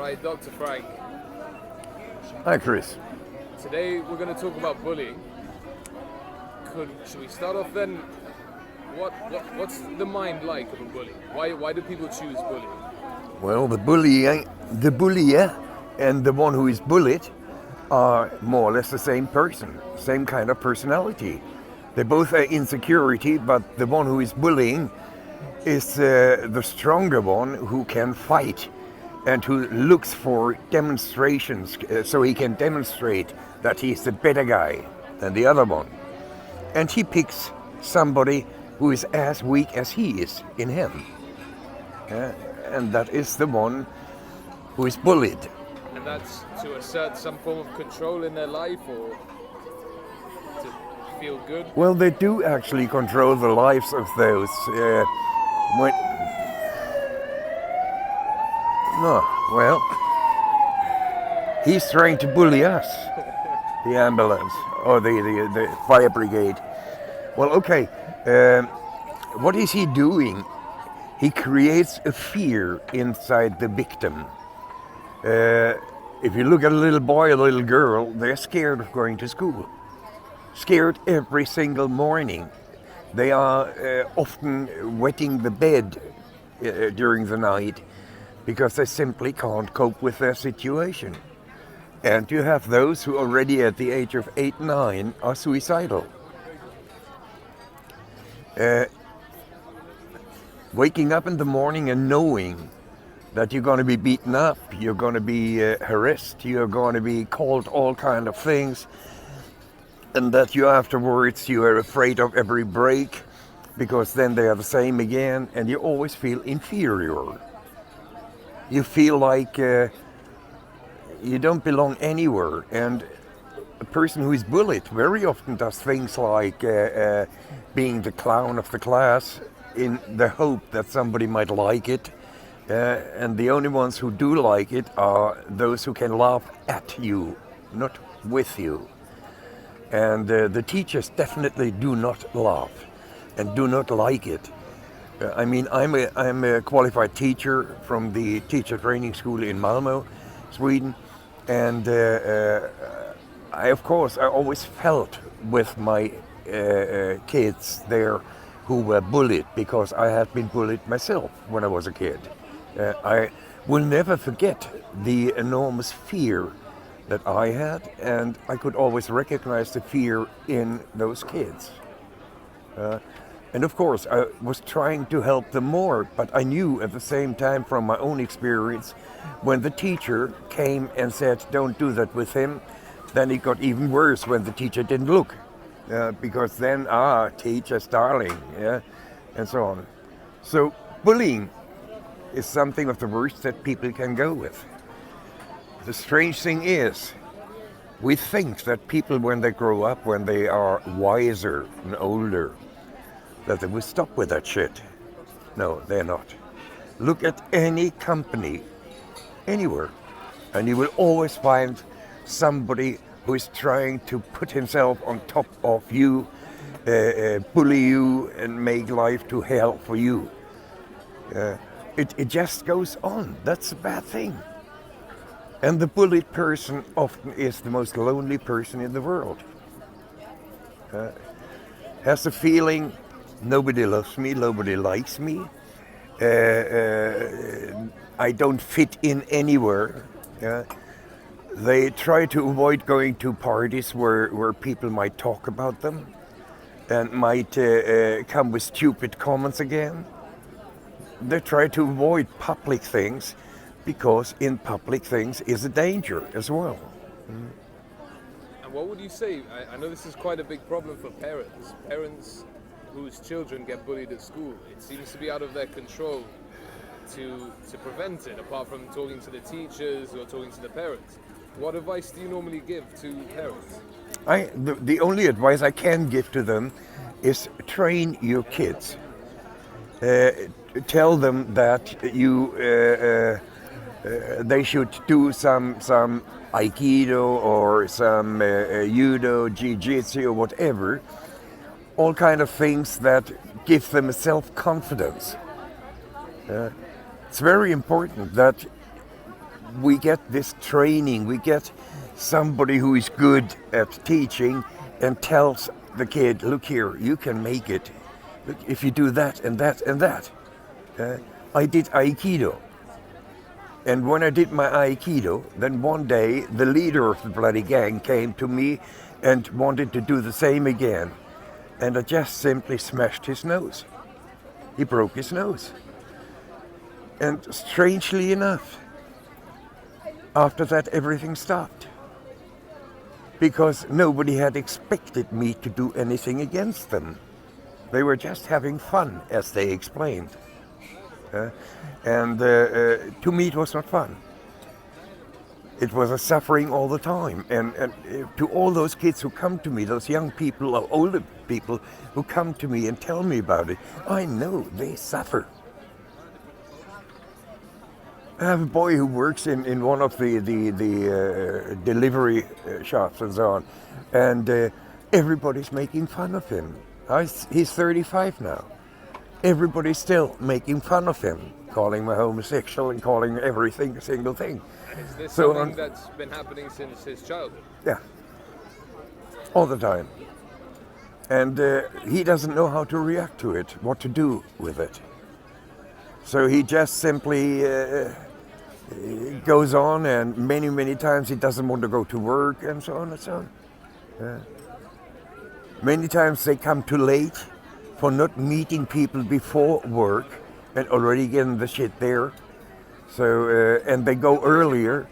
Right, Dr. Frank. Hi, Chris. Today we're going to talk about bullying. Should we start off then? What's the mind like of a bully? Why do people choose bullying? Well, the bullier and the one who is bullied are more or less the same person, same kind of personality. They both are insecurity, but the one who is bullying is the stronger one who can fight and who looks for demonstrations so he can demonstrate that he's the better guy than the other one. And he picks somebody who is as weak as he is in him. And that is the one who is bullied. And that's to assert some form of control in their life or to feel good? Well, they do actually control the lives of those. He's trying to bully us, the ambulance or the fire brigade. Well, okay, what is he doing? He creates a fear inside the victim. If you look at a little boy, a little girl, they're scared of going to school. Scared every single morning. They are often wetting the bed during the night because they simply can't cope with their situation. And you have those who already at the age of 8, 9 are suicidal. Waking up in the morning and knowing that you're going to be beaten up, you're going to be harassed, you're going to be called all kind of things, and that you afterwards you are afraid of every break because then they are the same again, and you always feel inferior. You feel like you don't belong anywhere, and a person who is bullied very often does things like being the clown of the class in the hope that somebody might like it, and the only ones who do like it are those who can laugh at you, not with you. And the teachers definitely do not laugh and do not like it. I'm a qualified teacher from the teacher training school in Malmö, Sweden, and I always felt with my kids there who were bullied because I had been bullied myself when I was a kid. I will never forget the enormous fear that I had, and I could always recognize the fear in those kids. And of course, I was trying to help them more, but I knew at the same time from my own experience, when the teacher came and said, don't do that with him, then it got even worse when the teacher didn't look. Because then, teacher's darling, and so on. So bullying is something of the worst that people can go with. The strange thing is, we think that people when they grow up, when they are wiser and older, that they will stop with that shit. No, they're not. Look at any company, anywhere, and you will always find somebody who is trying to put himself on top of you, bully you, and make life to hell for you. It just goes on. That's a bad thing. And the bullied person often is the most lonely person in the world. Has the feeling, nobody loves me, nobody likes me. I don't fit in anywhere. They try to avoid going to parties where people might talk about them and might come with stupid comments again. They try to avoid public things because in public things is a danger as well. And what would you say? I know this is quite a big problem for parents. Parents whose children get bullied at school. It seems to be out of their control to prevent it, apart from talking to the teachers or talking to the parents. What advice do you normally give to parents? The only advice I can give to them is train your kids. Tell them that they should do some aikido or some judo, jiu-jitsu or whatever. All kind of things that give them self-confidence. It's very important that we get this training, we get somebody who is good at teaching and tells the kid, look here, you can make it. Look, if you do that and that and that. I did Aikido. And when I did my Aikido, then one day the leader of the bloody gang came to me and wanted to do the same again. And I just simply smashed his nose. He broke his nose. And strangely enough, after that everything stopped. Because nobody had expected me to do anything against them. They were just having fun, as they explained. And to me it was not fun. It was a suffering all the time. And to all those kids who come to me, those young people or older people who come to me and tell me about it, I know they suffer. I have a boy who works in one of the delivery shops and so on, and everybody's making fun of him. He's 35 now. Everybody's still making fun of him, calling him homosexual and calling everything a single thing. And is this something that's been happening since his childhood? Yeah, all the time. And he doesn't know how to react to it, what to do with it. So he just simply goes on, and many times he doesn't want to go to work and so on and so on. Many times they come too late for not meeting people before work and already getting the shit there. So and they go earlier,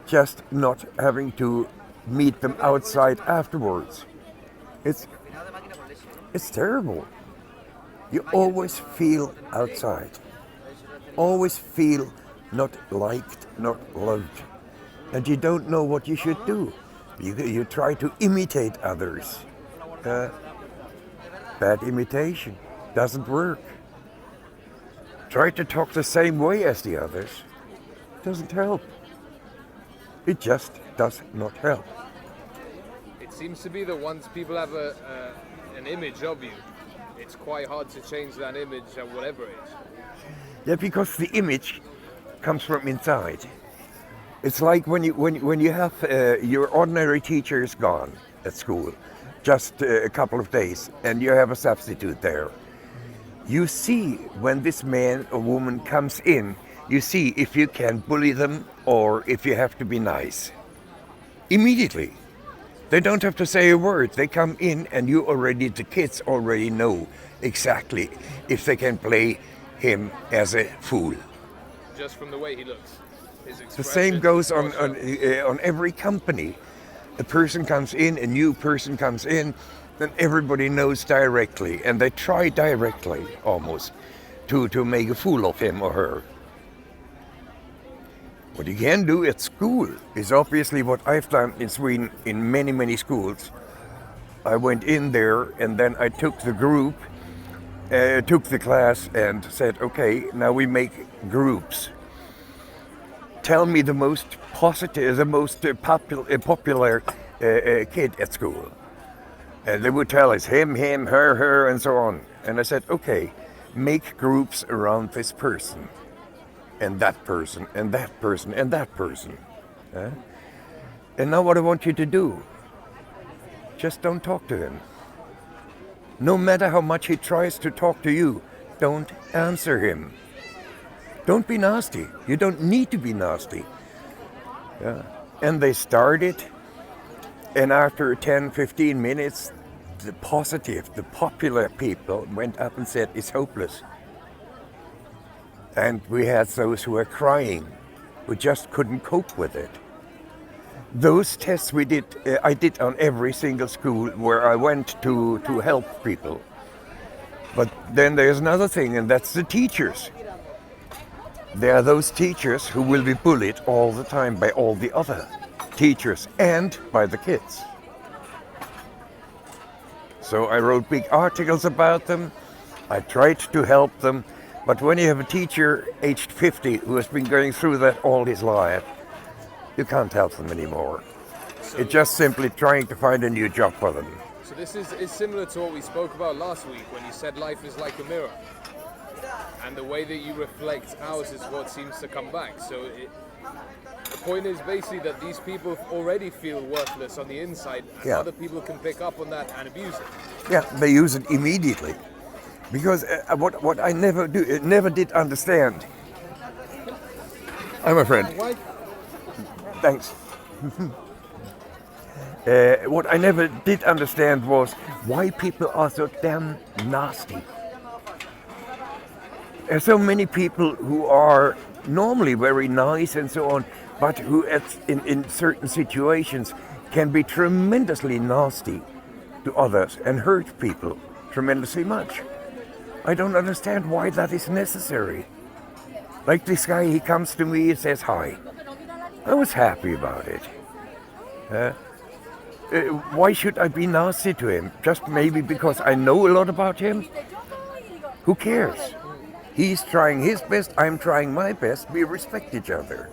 just not having to meet them outside afterwards. It's terrible. You always feel outside. Always feel not liked, not loved. And you don't know what you should do. You try to imitate others. Bad imitation doesn't work. Try to talk the same way as the others. Doesn't help. It just does not help. It seems to be that once people have an image of you, it's quite hard to change that image at whatever age. Yeah, because the image comes from inside. It's like when you have your ordinary teacher is gone at school, just a couple of days, and you have a substitute there. You see when this man or woman comes in, you see if you can bully them or if you have to be nice. Immediately. They don't have to say a word. They come in and the kids already know exactly if they can play him as a fool. Just from the way he looks. The same goes on every company. A person comes in, a new person comes in, then everybody knows directly, and they try directly almost to make a fool of him or her. What you can do at school is obviously what I've done in Sweden in many schools. I went in there and then I took the group, took the class and said, okay, now we make groups. Tell me the most positive, the most popular kid at school. And they would tell us him, her, and so on. And I said, okay, make groups around this person. And that person, and that person, and that person. And now what I want you to do, just don't talk to him. No matter how much he tries to talk to you, don't answer him. Don't be nasty. You don't need to be nasty. And they started, and after 10-15 minutes, the popular people went up and said, it's hopeless. And we had those who were crying, who just couldn't cope with it. Those tests I did on every single school where I went to help people. But then there's another thing, and that's the teachers. There are those teachers who will be bullied all the time by all the other teachers and by the kids. So I wrote big articles about them. I tried to help them. But when you have a teacher aged 50 who has been going through that all his life, you can't help them anymore. It's just simply trying to find a new job for them. So this is similar to what we spoke about last week when you said life is like a mirror. And the way that you reflect ours is what seems to come back. So point is basically that these people already feel worthless on the inside, and Yeah. other people can pick up on that and abuse it. Yeah, they use it immediately. Because what I never did understand. I'm a friend. Thanks. What I never did understand was why people are so damn nasty. There's so many people who are normally very nice and so on, but who in certain situations can be tremendously nasty to others and hurt people tremendously much. I don't understand why that is necessary. Like this guy, he comes to me and says hi. I was happy about it. Why should I be nasty to him? Just maybe because I know a lot about him? Who cares? He's trying his best, I'm trying my best. We respect each other.